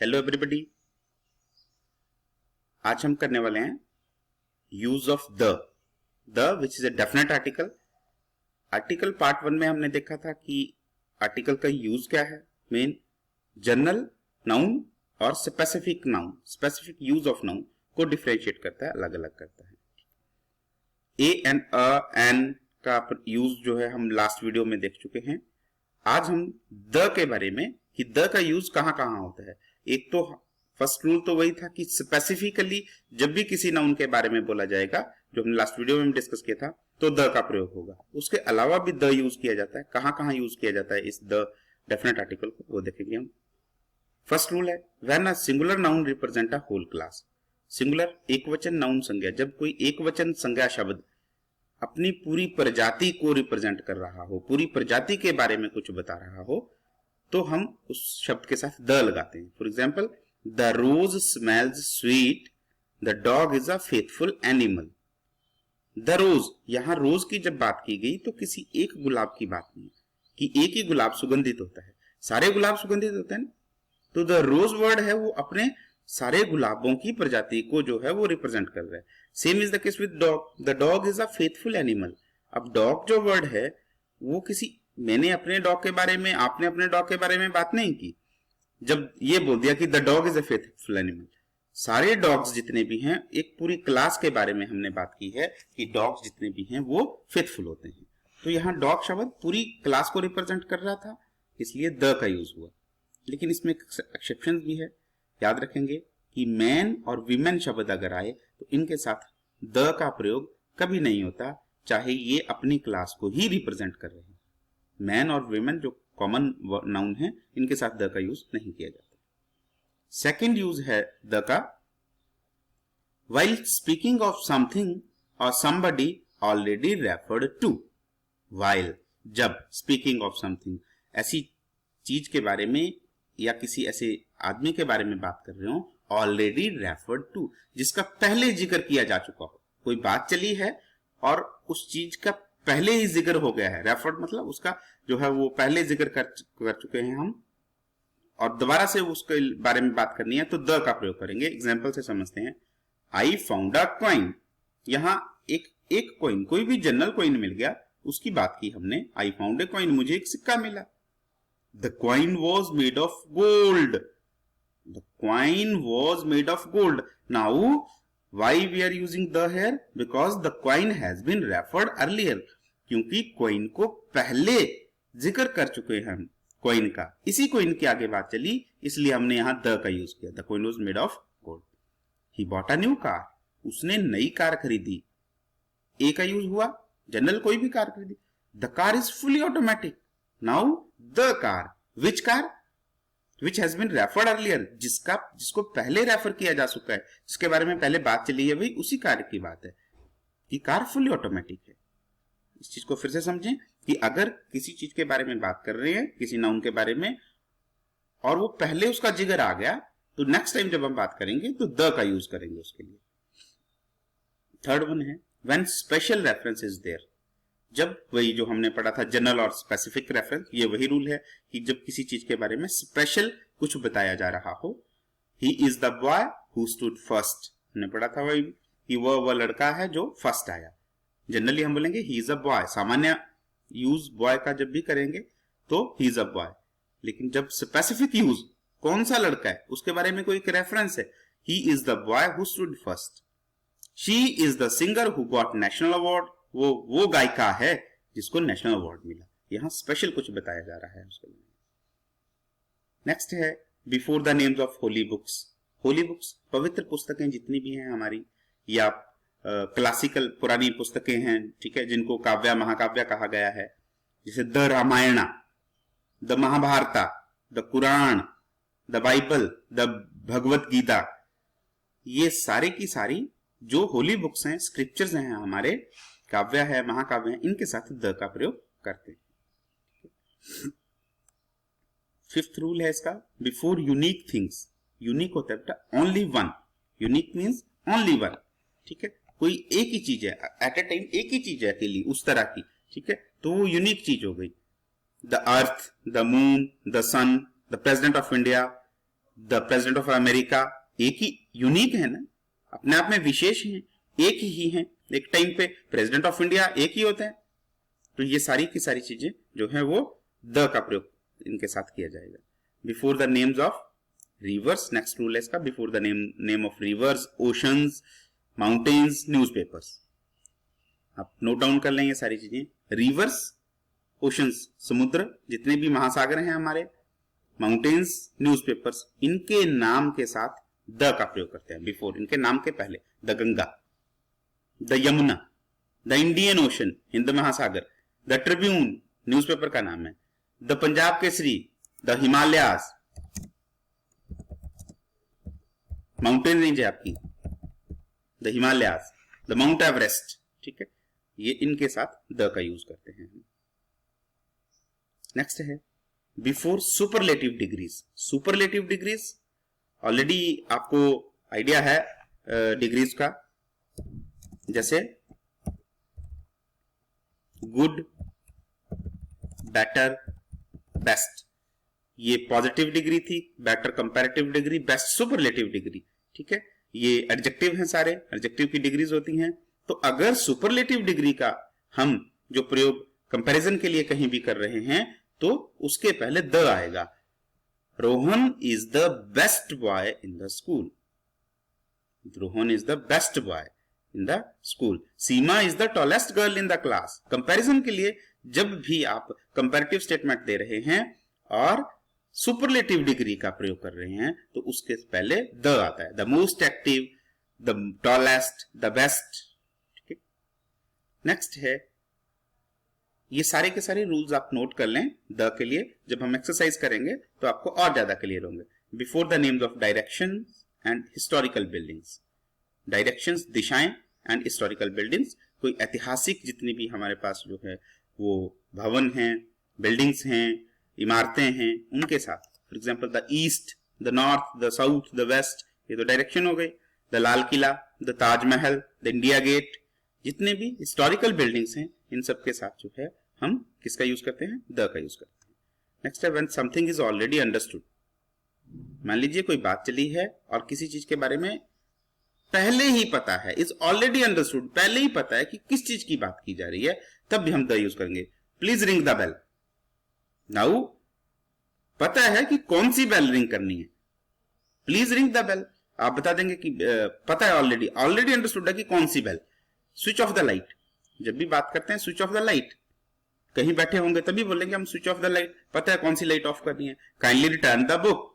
Hello everybody. आज हम करने वाले हैं use of the which is a definite article. Article part 1 में हमने देखा था कि आर्टिकल का यूज क्या है। मेन जनरल नाउन और specific noun, specific use of noun को डिफरेंशिएट करता है, अलग अलग करता है। ए एंड एन का यूज जो है हम लास्ट वीडियो में देख चुके हैं। आज हम द के बारे में कि द का यूज कहां कहां होता है। एक तो फर्स्ट रूल तो वही था कि स्पेसिफिकली जब भी किसी नाउन के बारे में बोला जाएगा, जो हमने लास्ट वीडियो में डिस्कस किया था, तो द का प्रयोग होगा। उसके अलावा भी द यूज किया जाता है। कहां कहां यूज किया जाता है इस द डेफिनेट आर्टिकल को, वो देखेंगे हम। फर्स्ट रूल है when a singular noun represent a whole class. Singular एकवचन नाउन संज्ञा, जब कोई एकवचन संज्ञा शब्द अपनी पूरी प्रजाति को रिप्रेजेंट कर रहा हो, पूरी प्रजाति के बारे में कुछ बता रहा हो, तो हम उस शब्द के साथ द लगाते हैं। For example, the rose smells sweet, the dog is a faithful animal. The rose, यहां रोज की जब बात की गई तो किसी एक गुलाब की बात नहीं कि एक ही गुलाब सुगंधित होता है, सारे गुलाब सुगंधित होते हैं ना। तो द रोज वर्ड है वो अपने सारे गुलाबों की प्रजाति को जो है वो रिप्रेजेंट कर रहा है। Same is the case with dog, the dog is a faithful animal. अब डॉग जो वर्ड है वो किसी, मैंने अपने डॉग के बारे में, आपने अपने डॉग के बारे में बात नहीं की। जब ये बोल दिया कि the dog is a faithful animal, सारे डॉग्स जितने भी हैं, एक पूरी क्लास के बारे में हमने बात की है कि डॉग्स जितने भी हैं वो फेथफुल होते हैं। तो यहाँ डॉग शब्द पूरी क्लास को रिप्रेजेंट कर रहा था, इसलिए द का यूज हुआ। लेकिन इसमें एक्सेप्शन भी है, याद रखेंगे कि मैन और वीमेन शब्द अगर आए तो इनके साथ द का प्रयोग कभी नहीं होता, चाहे ये अपनी क्लास को ही रिप्रेजेंट कर रहे हैं। मैन और वीमेन जो कॉमन नाउन है, इनके साथ द का यूज नहीं किया जाता। सेकेंड यूज है द का while speaking of something or somebody already referred to। while, जब, speaking of something, ऐसी चीज के बारे में या किसी ऐसे आदमी के बारे में बात कर रहे हो, ऑलरेडी रेफर्ड टू, जिसका पहले जिक्र किया जा चुका हो। कोई बात चली है और उस चीज का पहले ही जिक्र हो गया है। रेफर्ड मतलब उसका जो है वो पहले जिक्र कर चुके हैं हम, और दोबारा से उसके बारे में बात करनी है तो द का प्रयोग करेंगे। एग्जाम्पल से समझते हैं। आई फाउंड अ कॉइन, यहां एक कॉइन, कोई भी जनरल कॉइन मिल गया, उसकी बात की हमने। आई फाउंड ए कॉइन, मुझे एक सिक्का मिला। The coin was made of gold, the coin was made of gold. Now why we are using the here, because the coin has been referred earlier, क्योंकि कॉइन को पहले जिक्र कर चुके हैं हम कॉइन का, इसी कॉइन के आगे बात चली, इसलिए हमने यहां द का यूज किया। The coin was made of gold. He bought a new car, उसने नई कार खरीदी। ए का यूज हुआ, जनरल कोई भी कार खरीदी। The car is fully automatic. Now the car, which car, which has been referred earlier, जिसको पहले रेफर किया जा चुका है, जिसके बारे में पहले बात चली है, भाई उसी कार की बात है कि कार फुली ऑटोमेटिक है। इस चीज को फिर से समझें कि अगर किसी चीज के बारे में बात कर रहे हैं, किसी नाउन के बारे में, और वो पहले उसका जिक्र आ गया, तो नेक्स्ट टाइम जब हम बात करेंगे तो द का यूज करेंगे उसके लिए। थर्ड वन है when special reference is there, जब, वही जो हमने पढ़ा था जनरल और स्पेसिफिक रेफरेंस, ये वही रूल है कि जब किसी चीज के बारे में स्पेशल कुछ बताया जा रहा हो। He is the boy who stood first, हमने पढ़ा था वही कि वह लड़का है जो फर्स्ट आया। जनरली हम बोलेंगे ही इज अ बॉय, सामान्य यूज बॉय का जब भी करेंगे तो ही इज अ बॉय। लेकिन जब स्पेसिफिक यूज, कौन सा लड़का है उसके बारे में कोई एक रेफरेंस है, he is the boy who stood first. She is the singer who got national award, वो गायिका है जिसको नेशनल अवार्ड मिला। यहां स्पेशल कुछ बताया जा रहा है उसके लिए। नेक्स्ट है before the names of holy books. Holy books पवित्र पुस्तकें जितनी भी हैं हमारी, या क्लासिकल पुरानी पुस्तकें हैं, ठीक है, जिनको काव्य महाकाव्य कहा गया है, जैसे the Ramayana, the Mahabharata, the Quran, the Bible, the Bhagavad Gita, ये सारे की सारी जो होली बुक्स हैं, स्क्रिप्चर्स हैं हमारे, काव्य है, महाकाव्य है, इनके साथ द का प्रयोग करते हैं। फिफ्थ रूल है इसका, बिफोर यूनिक थिंग्स, यूनिक होता है only one, unique means only one, ठीक है, कोई एक ही चीज है, एट ए टाइम एक ही चीज है अकेली उस तरह की, ठीक है, तो वो यूनिक चीज हो गई। The earth, the moon, the sun, the president of India, the president of America, एक ही यूनिक है ना, अपने आप में विशेष हैं, एक ही हैं। एक टाइम पे प्रेसिडेंट ऑफ इंडिया एक ही होते हैं। तो ये सारी की सारी चीजें जो है वो द का प्रयोग इनके साथ किया जाएगा। Before the names of reverse, next rule है इसका, before the name of reverse, oceans, mountains, newspapers. आप नोट डाउन कर लें ये सारी चीजें। रिवर्स, ओशंस, समुद्र, जितने भी महासागर हैं हमारे, माउंटेन्स, न्यूज़पेपर्स, इनके नाम के साथ द का प्रयोग करते हैं बिफोर, इनके नाम के पहले। The Ganga, the Yamuna, the Indian ocean, Hind महासागर, द ट्रिब्यून, न्यूज़पेपर का नाम है, the Punjab Kesari, the Himalayas, mountain range है आपकी, the Himalayas, the mount Everest, ठीक है, ये इनके साथ द का यूज करते हैं। नेक्स्ट है before superlative degrees. Superlative degrees already आपको आइडिया है डिग्रीज का, जैसे गुड, बेटर, बेस्ट, ये पॉजिटिव डिग्री थी, better comparative degree, best superlative degree, ठीक है, ये एडजेक्टिव हैं, सारे एडजेक्टिव की डिग्रीज होती हैं। तो अगर सुपरलेटिव डिग्री का हम जो प्रयोग कंपैरिजन के लिए कहीं भी कर रहे हैं तो उसके पहले द आएगा। Rohan is the best boy in the school, Rohan is the best boy in the school, Seema is the tallest girl in the class. Comparison के लिए जब भी आप कंपैरेटिव स्टेटमेंट दे रहे हैं और सुपरलेटिव डिग्री का प्रयोग कर रहे हैं तो उसके पहले द आता है। The most active, the tallest, the best, ठीक है। नेक्स्ट है, ये सारे के सारे रूल्स आप नोट कर लें द के लिए, जब हम एक्सरसाइज करेंगे तो आपको और ज्यादा क्लियर होंगे। Before the names of direction and historical buildings, directions, दिशाएं, एंड हिस्टोरिकल बिल्डिंग्स, कोई ऐतिहासिक जितनी भी हमारे पास जो है वो भवन हैं, बिल्डिंग्स हैं, इमारतें हैं, उनके साथ। For example the east, the north, the south, the west, ये तो डायरेक्शन हो गई। The Lal Qila, the Taj Mahal, the India gate, जितने भी हिस्टोरिकल बिल्डिंग्स हैं इन सब के साथ जो है हम किसका यूज करते हैं, द का यूज करते हैं। नेक्स्ट है when something is already understood. मान लीजिए कोई बात चली है और किसी चीज के बारे में पहले ही पता है, इज ऑलरेडी अंडरस्टूड, पहले ही पता है कि किस चीज की बात की जा रही है, तब भी हम द यूज करेंगे। Please ring the bell, now पता है कि कौन सी बेल रिंग करनी है, प्लीज रिंग द बेल, आप बता देंगे कि पता है, ऑलरेडी अंडरस्टूड है कि कौन सी bell. Switch off the light, जब भी बात करते हैं स्विच ऑफ द लाइट, कहीं बैठे होंगे तभी बोलेंगे हम स्विच ऑफ द लाइट, पता है कौन सी लाइट ऑफ करनी है। काइंडली रिटर्न द बुक,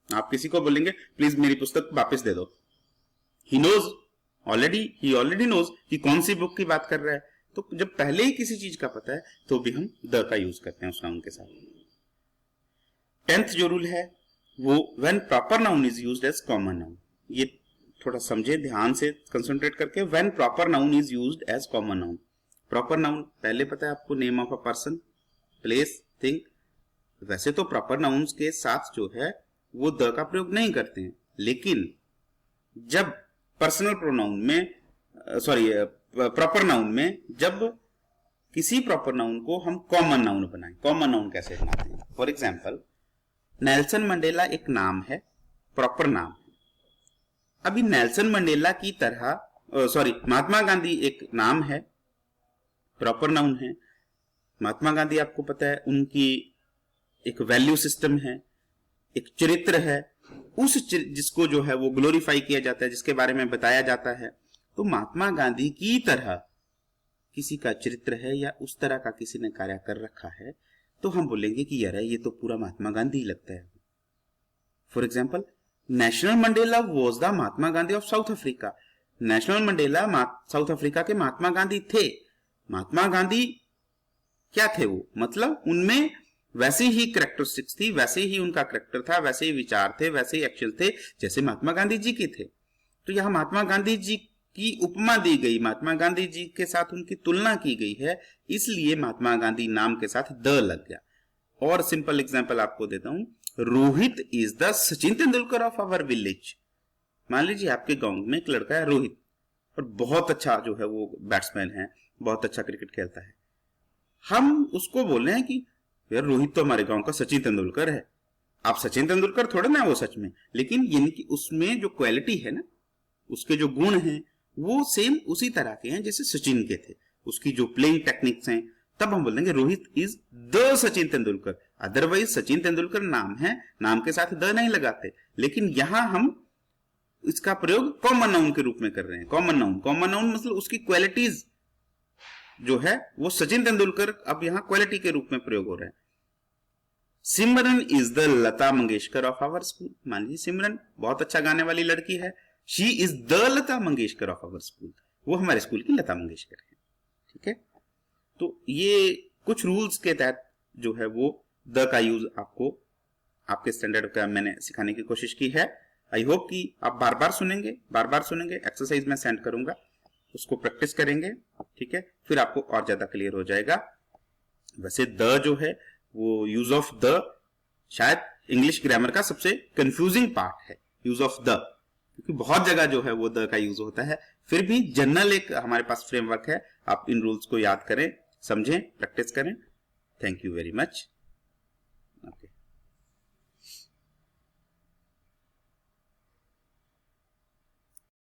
आप किसी को बोलेंगे प्लीज मेरी पुस्तक वापस दे दो, ही ऑलरेडी नोज कि कौन सी बुक की बात कर रहा है। तो जब पहले ही किसी चीज का पता है तो भी हम द का यूज करते हैं उस नाउन के साथ। 10th जो रूल है वो when proper noun is used as common noun, ये थोड़ा समझे ध्यान से कंसंट्रेट करके। When proper noun is used as common noun, proper noun पहले पता है आपको, name of a person, place, thing. वैसे तो प्रॉपर नाउन्स के साथ जो है वो द का प्रयोग नहीं करते हैं, लेकिन जब पर्सनल प्रोनाउन में, प्रॉपर नाउन में जब किसी प्रॉपर नाउन को हम कॉमन नाउन बनाएं, कॉमन नाउन कैसे बनाते हैं। फॉर एग्जांपल नेल्सन मंडेला एक नाम है, प्रॉपर नाम। अभी नेल्सन मंडेला की तरह महात्मा गांधी एक नाम है, प्रॉपर नाउन है। महात्मा गांधी आपको पता है उनकी एक वैल्यू सिस्टम है, एक चरित्र है, जिसको जो है वो ग्लोरीफाई किया जाता है, जिसके बारे में बताया जाता है। तो महात्मा गांधी की तरह किसी का चरित्र है या उस तरह का किसी ने कार्य कर रखा है तो हम बोलेंगे कि यार ये तो पूरा महात्मा गांधी लगता है। For example national Mandela was the Mahatma Gandhi of south Africa. National Mandela south Africa के महात्मा गांधी थे। महात्मा गांधी क्या थे वो, मतलब उनमें वैसे ही कैरेक्टरिस्टिक्स थी, वैसे ही उनका कैरेक्टर था, वैसे ही विचार थे, वैसे ही एक्शन थे जैसे महात्मा गांधी जी के थे। तो यहां महात्मा गांधी जी की उपमा दी गई, महात्मा गांधी जी के साथ उनकी तुलना की गई है, इसलिए महात्मा गांधी नाम के साथ द लग गया। और सिंपल एग्जांपल आपको देता हूं, Rohit is the Sachin Tendulkar of our village. मान लीजिए आपके गांव में एक लड़का है रोहित, और बहुत अच्छा जो है वो बैट्समैन है, बहुत अच्छा क्रिकेट खेलता है। हम उसको बोल रहे हैं कि यार रोहित तो हमारे गांव का सचिन तेंदुलकर है। आप सचिन तेंदुलकर थोड़े ना वो सच में, लेकिन इनकी उसमें जो क्वालिटी है ना, उसके जो गुण हैं वो सेम उसी तरह के हैं जैसे सचिन के थे, उसकी जो प्लेइंग टेक्निक्स हैं, तब हम बोलेंगे Rohit is the Sachin Tendulkar. Otherwise Sachin Tendulkar नाम है, नाम के साथ द नहीं लगाते, लेकिन यहां हम इसका प्रयोग कॉमन नाउन के रूप में कर रहे हैं। कॉमन नाउन मतलब उसकी क्वालिटीज जो है वो सचिन तेंदुलकर अब यहां क्वालिटी के रूप में प्रयोग हो रहा है। Simran is the Lata Mangeshkar of our school. मान लीजिए सिमरन बहुत अच्छा गाने वाली लड़की है, she is the Lata Mangeshkar of our school, वो हमारे स्कूल की लता मंगेशकर है। ठीक है, तो ये कुछ रूल्स के तहत जो है वो द का यूज आपको आपके स्टैंडर्ड का मैंने सिखाने की कोशिश की है। आई होप कि आप बार बार सुनेंगे, एक्सरसाइज में सेंड करूंगा, उसको प्रैक्टिस करेंगे। ठीक है, फिर आपको और ज्यादा क्लियर हो जाएगा। वैसे द जो है वो यूज ऑफ द शायद इंग्लिश ग्रामर का सबसे कंफ्यूजिंग पार्ट है, यूज ऑफ द, क्योंकि बहुत जगह जो है वो द का यूज होता है। फिर भी जनरल एक हमारे पास फ्रेमवर्क है, आप इन रूल्स को याद करें, समझें, प्रैक्टिस करें। Thank you very much.